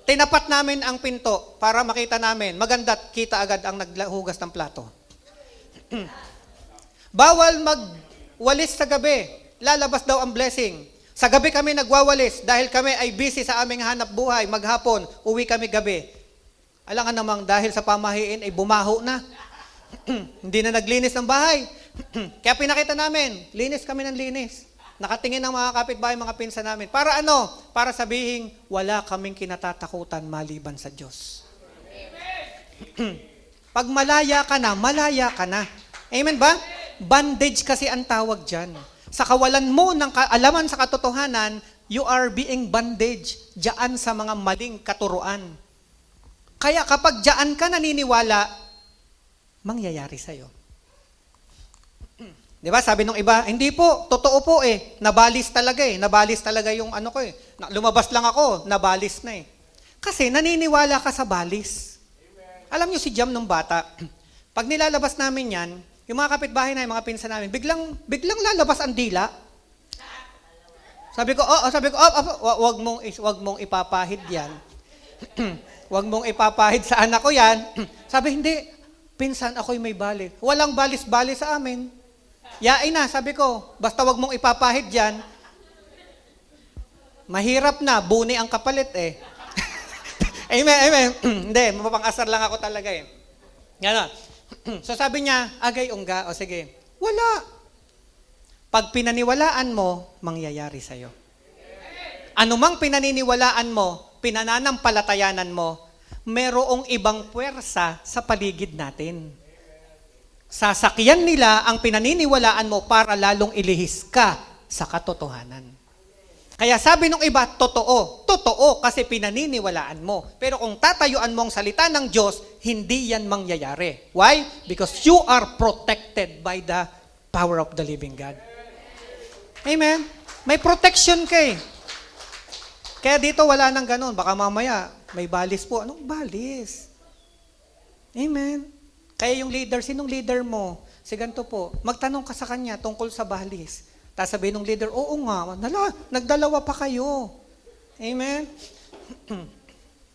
Tinapat namin ang pinto para makita namin. Maganda't kita agad ang naghugas ng plato. Bawal magwalis sa gabi. Lalabas daw ang blessing. Sa gabi kami nagwawalis dahil kami ay busy sa aming hanap buhay. Maghapon, uwi kami gabi. Alangan namang dahil sa pamahiin ay bumaho na. Hindi na naglinis ng bahay. Kaya pinakita namin, linis kami ng linis. Nakatingin ng mga kapitbahay, mga pinsan namin. Para ano? Para sabihin, wala kaming kinatatakutan maliban sa Diyos. Pag malaya ka na, malaya ka na. Amen ba? Bandage kasi ang tawag dyan. Sa kawalan mo ng kaalaman sa katotohanan, you are being bandaged dyan sa mga maling katuruan. Kaya kapag dyan ka naniniwala, mangyayari sa'yo. Di ba? Sabi nung iba, hindi po, totoo po nabalis talaga nabalis talaga yung ko lumabas lang ako, nabalis na Kasi naniniwala ka sa balis. Alam niyo si Jam nung bata, pag nilalabas namin yan, yung mga kapitbahay na, yung mga pinsan namin, biglang lalabas ang dila. wag mong ipapahid yan. Wag mong ipapahid sa anak ko yan. Sabi, hindi, pinsan, ako'y may bali. Walang balis-bali sa amin. Yain na, sabi ko, basta wag mong ipapahid yan. Mahirap na, buni ang kapalit eh. Amen. Hindi, mapapang-asar lang ako talaga eh. Gano'n. So sabi niya, agay ungga, o sige, wala. Pag pinaniwalaan mo, mangyayari sa'yo. Anumang pinaniniwalaan mo, pinananampalatayanan mo, merong ibang puwersa sa paligid natin. Sasakyan nila ang pinaniniwalaan mo para lalong ilihis ka sa katotohanan. Kaya sabi nung iba, totoo. Totoo kasi pinaniniwalaan mo. Pero kung tatayuan mo ang salita ng Diyos, hindi yan mangyayari. Why? Because you are protected by the power of the living God. Amen? May protection ka eh. Kaya dito wala nang ganun. Baka mamaya, may balis po. Anong balis? Amen? Kaya yung leader, sinong leader mo? Si ganito po, magtanong ka sa kanya tungkol sa balis. Tapos sabihin ng leader, oo nga, nagdalawa pa kayo. Amen?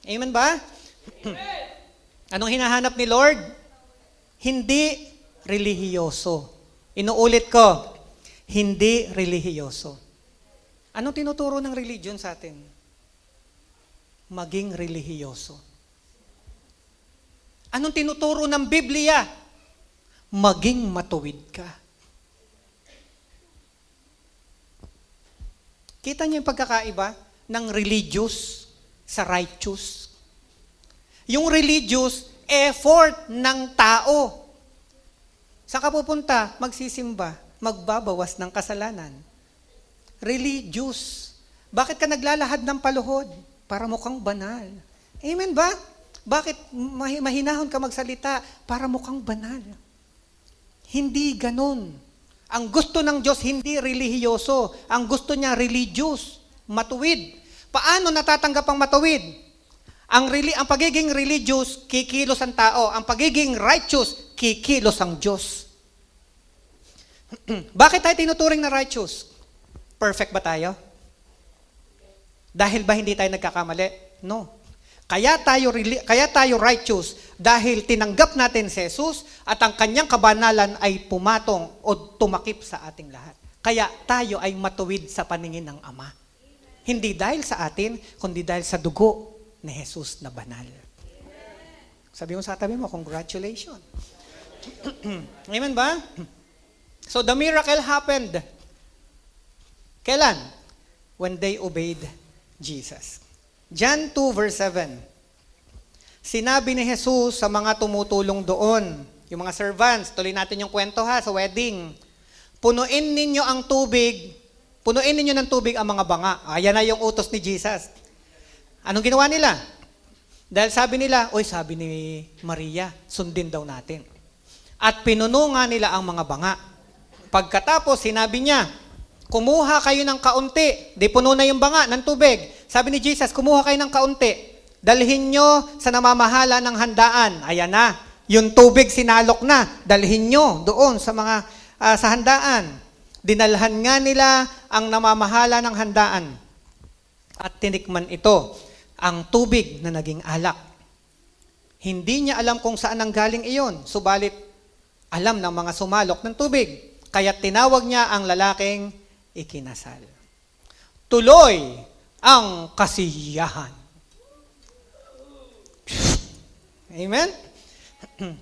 Amen ba? Anong hinahanap ni Lord? Hindi relihiyoso. Inuulit ko, hindi relihiyoso. Anong tinuturo ng religion sa atin? Maging relihiyoso. Anong tinuturo ng Biblia? Maging matuwid ka. Kita niyo yung pagkakaiba ng religious sa righteous? Yung religious, effort ng tao. Saan ka pupunta? Magsisimba. Magbabawas ng kasalanan. Religious. Bakit ka naglalahad ng paluhod? Para mukhang banal. Amen ba? Bakit mahinahon ka magsalita? Para mukhang banal. Hindi ganun. Ang gusto ng Diyos, hindi relihiyoso. Ang gusto niya, religious. Matuwid. Paano natatanggap ang matuwid? Ang pagiging religious, kikilos ang tao. Ang pagiging righteous, kikilos ang Diyos. Bakit tayo tinuturing na righteous? Perfect ba tayo? Dahil ba hindi tayo nagkakamali? No. Kaya tayo righteous dahil tinanggap natin si Jesus at ang kanyang kabanalan ay pumatong o tumakip sa ating lahat. Kaya tayo ay matuwid sa paningin ng Ama. Hindi dahil sa atin, kundi dahil sa dugo ni Jesus na banal. Sabi mo sa tabi mo, congratulations. Amen ba? So the miracle happened. Kailan? When they obeyed Jesus. John 2 verse 7. Sinabi ni Jesus sa mga tumutulong doon, yung mga servants, tuloy natin yung kwento ha, sa wedding. Punuin ninyo ng tubig ang mga banga. Ayan na yung utos ni Jesus. Anong ginawa nila? Dahil sabi nila, sabi ni Maria, sundin daw natin. At pinuno nga nila ang mga banga. Pagkatapos, sinabi niya, kumuha kayo ng kaunti. Di puno na yung banga ng tubig. Sabi ni Jesus, kumuha kayo ng kaunti. Dalhin nyo sa namamahala ng handaan. Ayan na. Yung tubig sinalok na. Dalhin nyo doon sa sa handaan. Dinalhan nga nila ang namamahala ng handaan. At tinikman ito, ang tubig na naging alak. Hindi niya alam kung saan ang galing iyon. Subalit, alam ng mga sumalok ng tubig. Kaya tinawag niya ang lalaking ikinasal. Tuloy ang kasiyahan. Amen?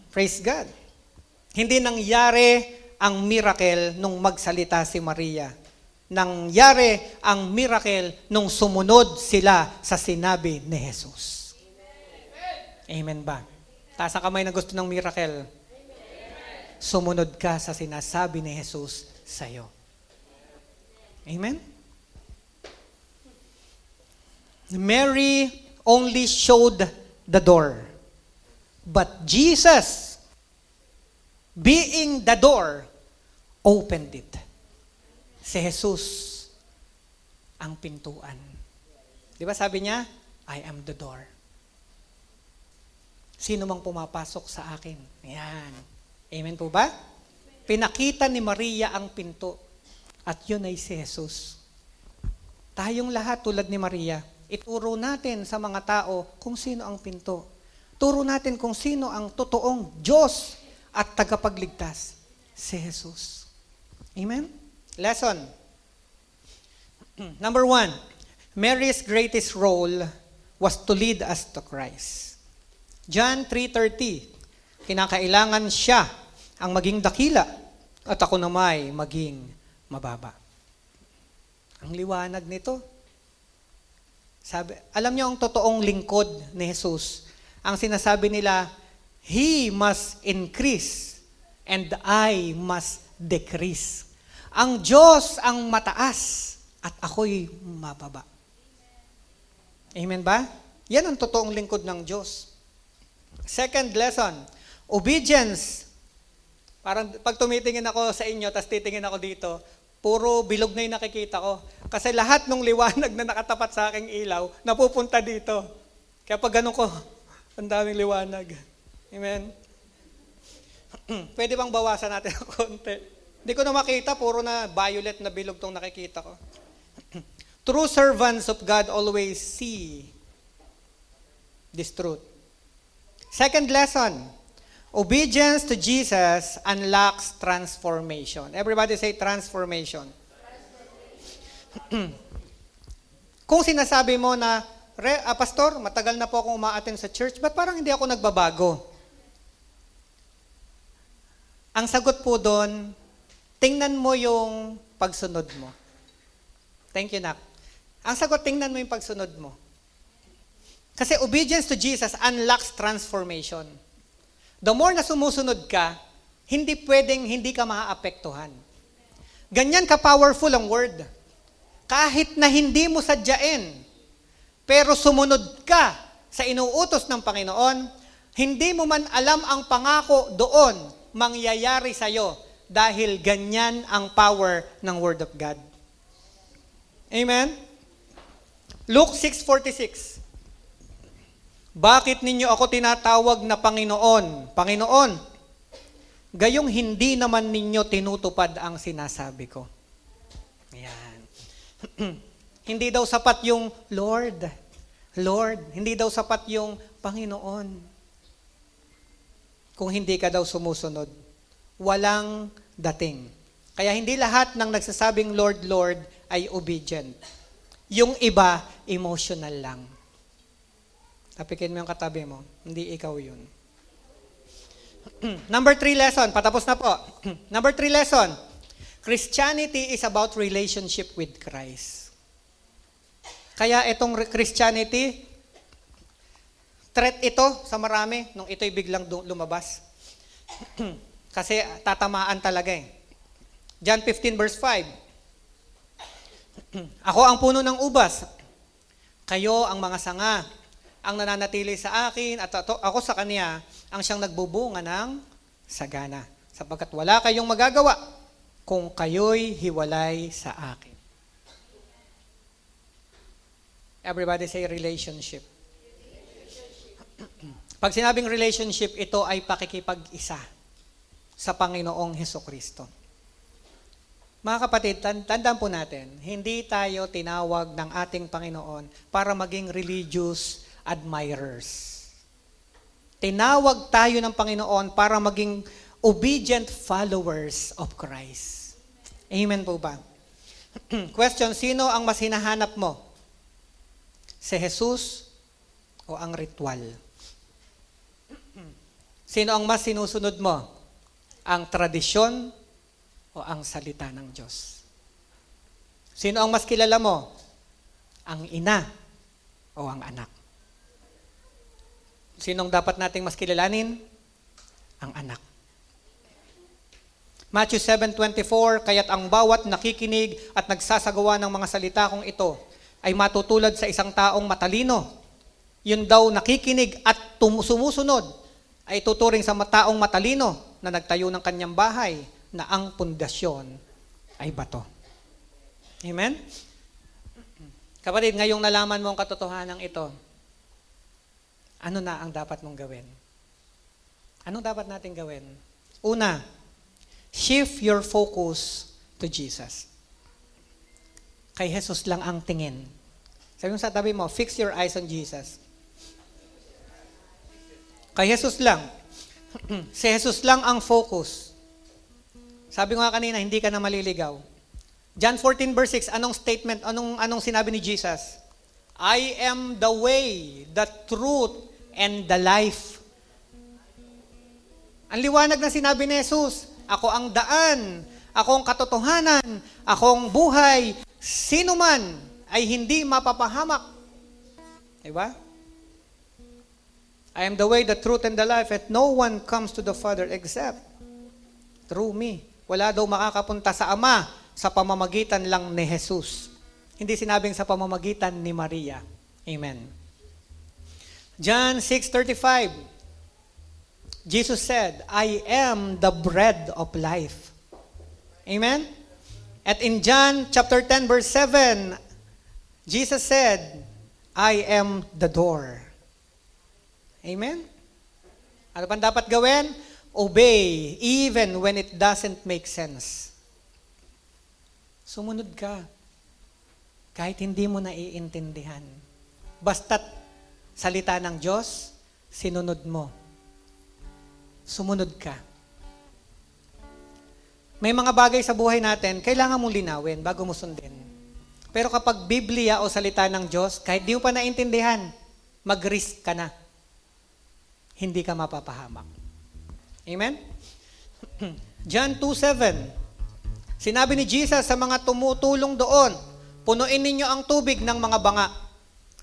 Praise God. Hindi nangyari ang miracle nung magsalita si Maria. Nangyari ang miracle nung sumunod sila sa sinabi ni Jesus. Amen ba? Taas ang kamay na gusto ng miracle. Sumunod ka sa sinasabi ni Jesus sa'yo. Amen? Mary only showed the door. But Jesus, being the door, opened it. Si Jesus ang pintuan. Di ba sabi niya, I am the door. Sino mang pumapasok sa akin? Ayan. Amen po ba? Pinakita ni Maria ang pinto. At yun ay si Jesus. Tayong lahat tulad ni Maria, ituro natin sa mga tao kung sino ang pinto. Turo natin kung sino ang totoong Diyos at tagapagligtas, si Jesus. Amen? Lesson. Number 1, Mary's greatest role was to lead us to Christ. John 3:30, kinakailangan siya ang maging dakila at ako namay maging mababa. Ang liwanag nito. Sabi, alam niyo ang totoong lingkod ni Jesus. Ang sinasabi nila, He must increase and I must decrease. Ang Diyos ang mataas at ako'y mababa. Amen ba? Yan ang totoong lingkod ng Diyos. Second lesson, obedience. Parang pag tumitingin ako sa inyo, tapos titingin ako dito, puro bilog na yung nakikita ko. Kasi lahat ng liwanag na nakatapat sa aking ilaw, napupunta dito. Kaya pag ganun ko, ang daming liwanag. Amen? Pwede bang bawasan natin ng konti? Hindi ko na makita, puro na violet na bilog tong nakikita ko. True servants of God always see this truth. Second lesson, obedience to Jesus unlocks transformation. Everybody say transformation. Kung sinasabi mo na, Pastor, matagal na po akong umaattend sa church, ba't parang hindi ako nagbabago? Ang sagot po doon, tingnan mo yung pagsunod mo. Thank you, Nak. Ang sagot, tingnan mo yung pagsunod mo. Kasi obedience to Jesus unlocks transformation. The more na sumusunod ka, hindi pwedeng hindi ka maaapektuhan. Ganyan ka-powerful ang word. Kahit na hindi mo sadyain, pero sumunod ka sa inuutos ng Panginoon, hindi mo man alam ang pangako doon, mangyayari sa'yo dahil ganyan ang power ng Word of God. Amen? Luke 6:46. Bakit ninyo ako tinatawag na Panginoon? Panginoon, gayong hindi naman ninyo tinutupad ang sinasabi ko. Ayan. Hindi daw sapat yung Lord. Lord. Hindi daw sapat yung Panginoon. Kung hindi ka daw sumusunod. Walang dating. Kaya hindi lahat ng nagsasabing Lord, Lord ay obedient. Yung iba, emotional lang. Tapikin mo yung katabi mo. Hindi ikaw yun. Number 3 lesson. Patapos na po. Number 3 lesson. Christianity is about relationship with Christ. Kaya itong Christianity, threat ito sa marami nung ito'y biglang lumabas. Kasi tatamaan talaga eh. John 15 verse 5. Ako ang puno ng ubas. Kayo ang mga sanga. Ang nananatili sa akin at ako sa kanya ang siyang nagbubunga ng sagana. Sapagkat wala kayong magagawa kung kayo'y hiwalay sa akin. Everybody say relationship. Pag sinabing relationship, ito ay pakikipag-isa sa Panginoong Hesukristo. Mga kapatid, tandaan po natin, hindi tayo tinawag ng ating Panginoon para maging religious admirers. Tinawag tayo ng Panginoon para maging obedient followers of Christ. Amen po ba? Question, sino ang mas hinahanap mo? Si Jesus o ang ritual? Sino ang mas sinusunod mo? Ang tradisyon o ang salita ng Diyos? Sino ang mas kilala mo? Ang ina o ang anak? Sinong dapat nating mas kilalanin? Ang anak. Matthew 7:24, kaya't ang bawat nakikinig at nagsasagawa ng mga salita kong ito ay matutulad sa isang taong matalino. Yun daw nakikinig at sumusunod ay tuturing sa taong matalino na nagtayo ng kanyang bahay na ang pundasyon ay bato. Amen? Kapatid, ngayong nalaman mo ang katotohanan ito, ano na ang dapat mong gawin? Anong dapat natin gawin? Una, shift your focus to Jesus. Kay Jesus lang ang tingin. Sabi mo sa tabi mo, fix your eyes on Jesus. Kay Jesus lang. Si Jesus lang ang focus. Sabi ko nga kanina, hindi ka na maliligaw. John 14 verse 6, anong statement, anong sinabi ni Jesus? I am the way, the truth, and the life. Ang liwanag na sinabi ni Jesus, ako ang daan, ako ang katotohanan, ako ang buhay, sino man ay hindi mapapahamak. Diba? I am the way, the truth, and the life, and no one comes to the Father except through me. Wala daw makakapunta sa Ama sa pamamagitan lang ni Jesus. Hindi sinabing sa pamamagitan ni Maria. Amen. John 6:35, Jesus said, I am the bread of life. Amen? At in John chapter 10 verse 7, Jesus said, I am the door. Amen? Ano pa dapat gawin? Obey, even when it doesn't make sense. Sumunod ka. Kahit hindi mo naiintindihan. Basta't salita ng Diyos, sinunod mo. Sumunod ka. May mga bagay sa buhay natin, kailangan mong linawin bago mo sundin. Pero kapag Biblia o salita ng Diyos, kahit di mo pa naintindihan, mag-risk ka na. Hindi ka mapapahamak. Amen? John 2:7, sinabi ni Jesus sa mga tumutulong doon, punuin ninyo ang tubig ng mga banga.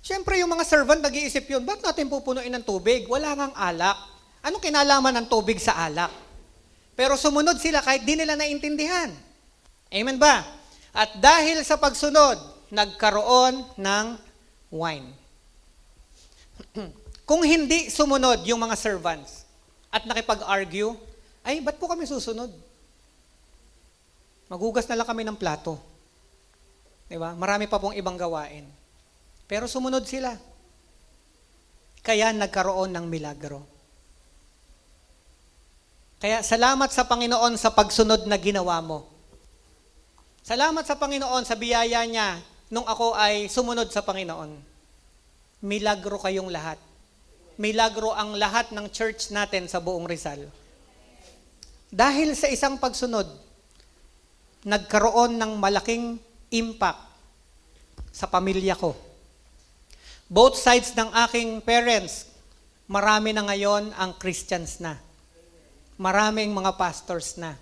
Siyempre, yung mga servant nag-iisip yun, bakit natin pupunuin ng tubig? Wala ngang alak. Anong kinalaman ng tubig sa alak? Pero sumunod sila kahit di nila naintindihan. Amen ba? At dahil sa pagsunod, nagkaroon ng wine. Kung hindi sumunod yung mga servants at nakipag-argue, ay, ba't po kami susunod? Magugas na lang kami ng plato. Diba? Marami pa pong ibang gawain. Pero sumunod sila. Kaya nagkaroon ng milagro. Kaya salamat sa Panginoon sa pagsunod na ginawa mo. Salamat sa Panginoon sa biyaya niya nung ako ay sumunod sa Panginoon. Milagro kayong lahat. Milagro ang lahat ng church natin sa buong Rizal. Dahil sa isang pagsunod, nagkaroon ng malaking impact sa pamilya ko. Both sides ng aking parents, marami na ngayon ang Christians na. Maraming mga pastors na.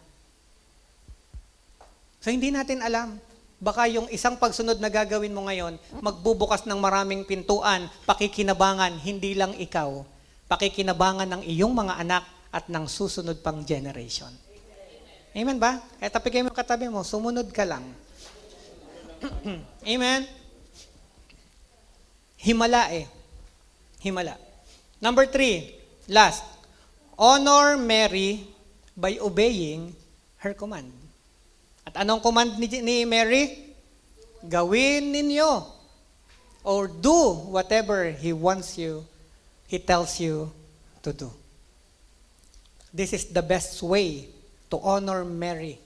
So hindi natin alam. Baka yung isang pagsunod na gagawin mo ngayon, magbubukas ng maraming pintuan, pakikinabangan, hindi lang ikaw, pakikinabangan ng iyong mga anak at ng susunod pang generation. Amen ba? Kaya tapigay mo katabi mo, sumunod ka lang. Amen? Himala. Number 3, last. Honor Mary by obeying her command. At anong command ni Mary? Gawin ninyo or do whatever He tells you to do. This is the best way to honor Mary.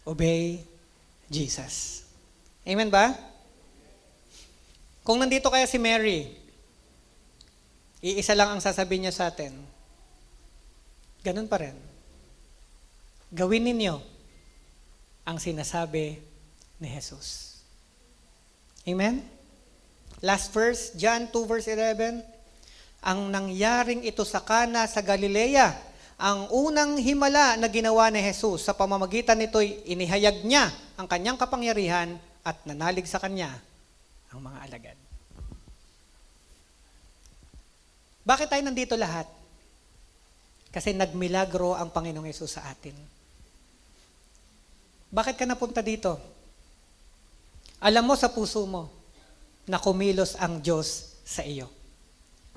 Obey Jesus. Amen ba? Kung nandito kaya si Mary, iisa lang ang sasabihin niya sa atin. Ganun pa rin. Gawin ninyo ang sinasabi ni Jesus. Amen? Last verse, John 2 verse 11. Ang nangyaring ito sa Kana sa Galilea, ang unang himala na ginawa ni Jesus, sa pamamagitan nito'y inihayag niya ang kanyang kapangyarihan at nanalig sa kanya ang mga alagad. Bakit tayo nandito lahat? Kasi nagmilagro ang Panginoong Yesus sa atin. Bakit ka napunta dito? Alam mo sa puso mo na kumilos ang Diyos sa iyo.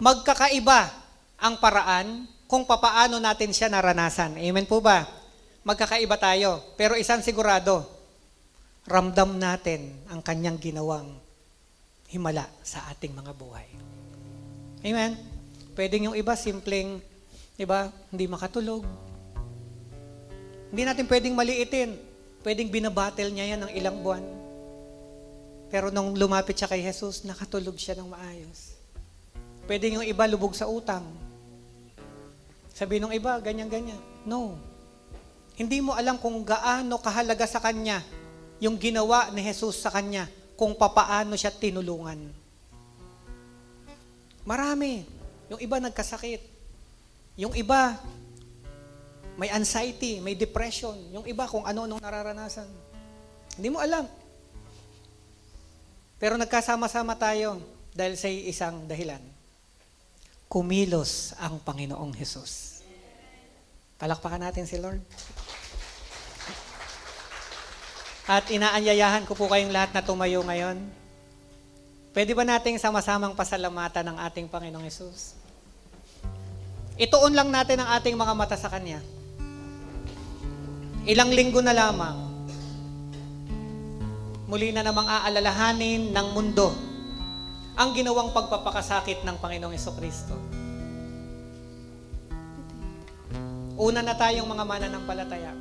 Magkakaiba ang paraan kung papaano natin siya naranasan. Amen po ba? Magkakaiba tayo. Pero isang sigurado, ramdam natin ang kanyang ginawang himala sa ating mga buhay. Amen? Pwedeng yung iba, simpleng, hindi makatulog. Hindi natin pwedeng maliitin. Pwedeng binabattle niya yan ng ilang buwan. Pero nung lumapit siya kay Jesus, nakatulog siya ng maayos. Pwedeng yung iba lubog sa utang. Sabi nung iba, ganyan-ganyan. No. Hindi mo alam kung gaano kahalaga sa kanya yung ginawa ni Jesus sa kanya, kung papaano siya tinulungan. Marami. Yung iba nagkasakit. Yung iba may anxiety, may depression. Yung iba kung ano-anong nararanasan. Hindi mo alam. Pero nagkasama-sama tayo dahil sa isang dahilan. Kumilos ang Panginoong Jesus. Palakpakan natin si Lord. At inaanyayahan ko po kayong lahat na tumayo ngayon. Pwede ba nating sama-samang pasalamatan ng ating Panginoong Jesus? Ituon lang natin ang ating mga mata sa Kanya. Ilang linggo na lamang, muli na namang aalalahanin ng mundo ang ginawang pagpapakasakit ng Panginoong Hesukristo. Una na tayong mga mananampalataya.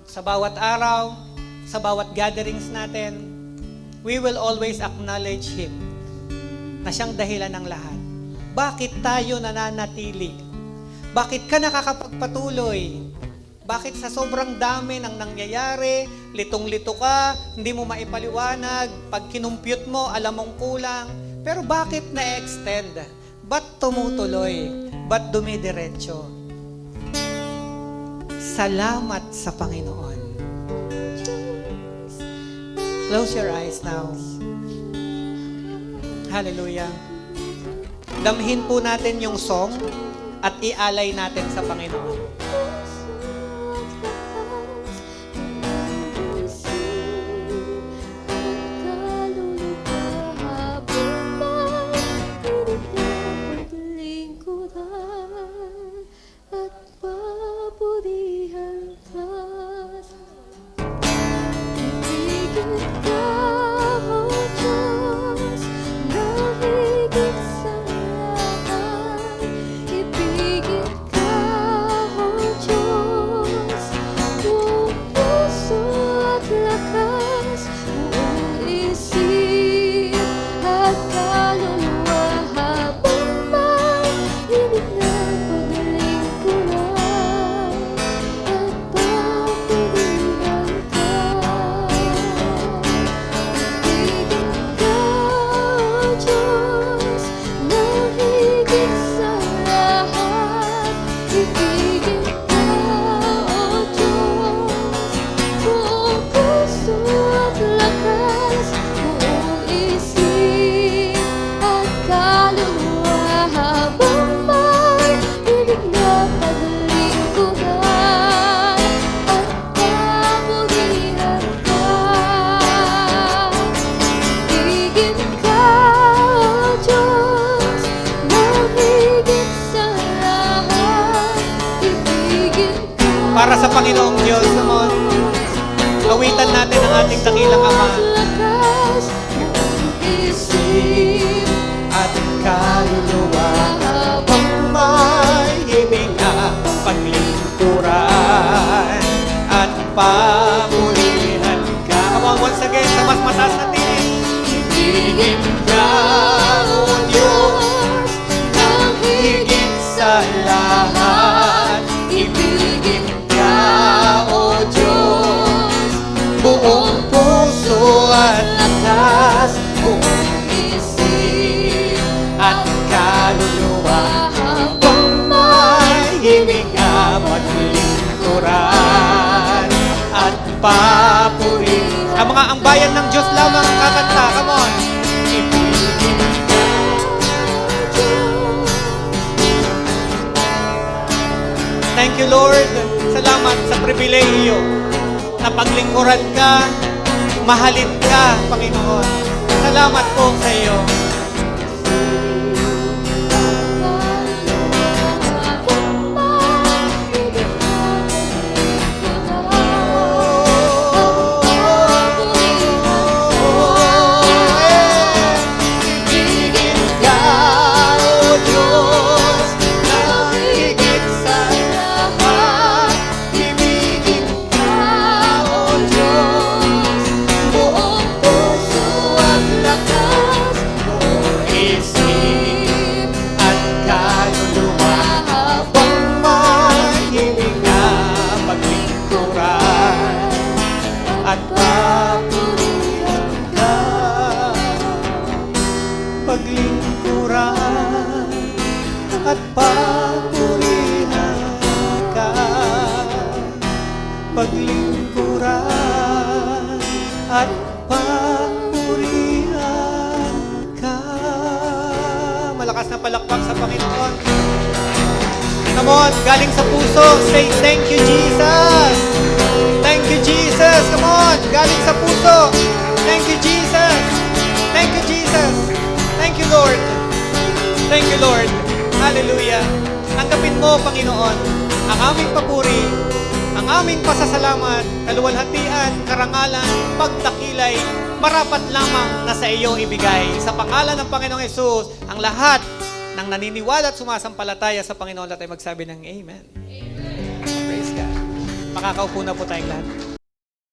Sa bawat araw, sa bawat gatherings natin, we will always acknowledge Him na siyang dahilan ng lahat. Bakit tayo nananatili? Bakit ka nakakapagpatuloy? Bakit sa sobrang dami ng nangyayari, litong-lito ka, hindi mo maipaliwanag, pag kinumpute mo, alam mong kulang, pero bakit na-extend? Ba't tumutuloy? Ba't dumidiretso? Salamat sa Panginoon. Close your eyes now. Hallelujah. Damhin po natin yung song at ialay natin sa Panginoon. Para sa Panginoong Diyos, naman, awitan natin ang ating dakilang Ama. Isip at kaluluwa habang may hininga, paglingkuran at pamulihan ka. Come on, once again, sa mas mataas na tinig. Ibigin ka, O Diyos, ng higit sa lahat. Ibigin O Diyos, buong puso at lakas, buong isip at kaluluwa, habang may hininga, maglingkuran at papuri. Ang bayan ng Diyos lamang ang kakanta. Come on. Ibigin ka, Diyos. Thank you, Lord. Salamat sa pribilehiyo na paglingkuran ka, mahalin ka, Panginoon. Salamat po sa iyo. at papurihan ka, paglingkuran at papurihan ka. Malakas na palakpak sa Panginoon. Come on, galing sa puso, say thank you Jesus. Thank you Jesus. Come on, galing sa puso. Thank you Jesus. Thank you Jesus. Thank you Lord. Thank you Lord. Hallelujah. Tanggapin mo Panginoon ang aming papuri, ang aming pasasalamat, kaluwalhatian, karangalan, pagdakilay, marapat lamang na sa iyo ibigay. Sa pangalan ng Panginoong Hesus, ang lahat ng naniniwala at sumasampalataya sa Panginoon at ay magsabi ng Amen. Amen. Praise God. Makakaupo na po tayong lahat.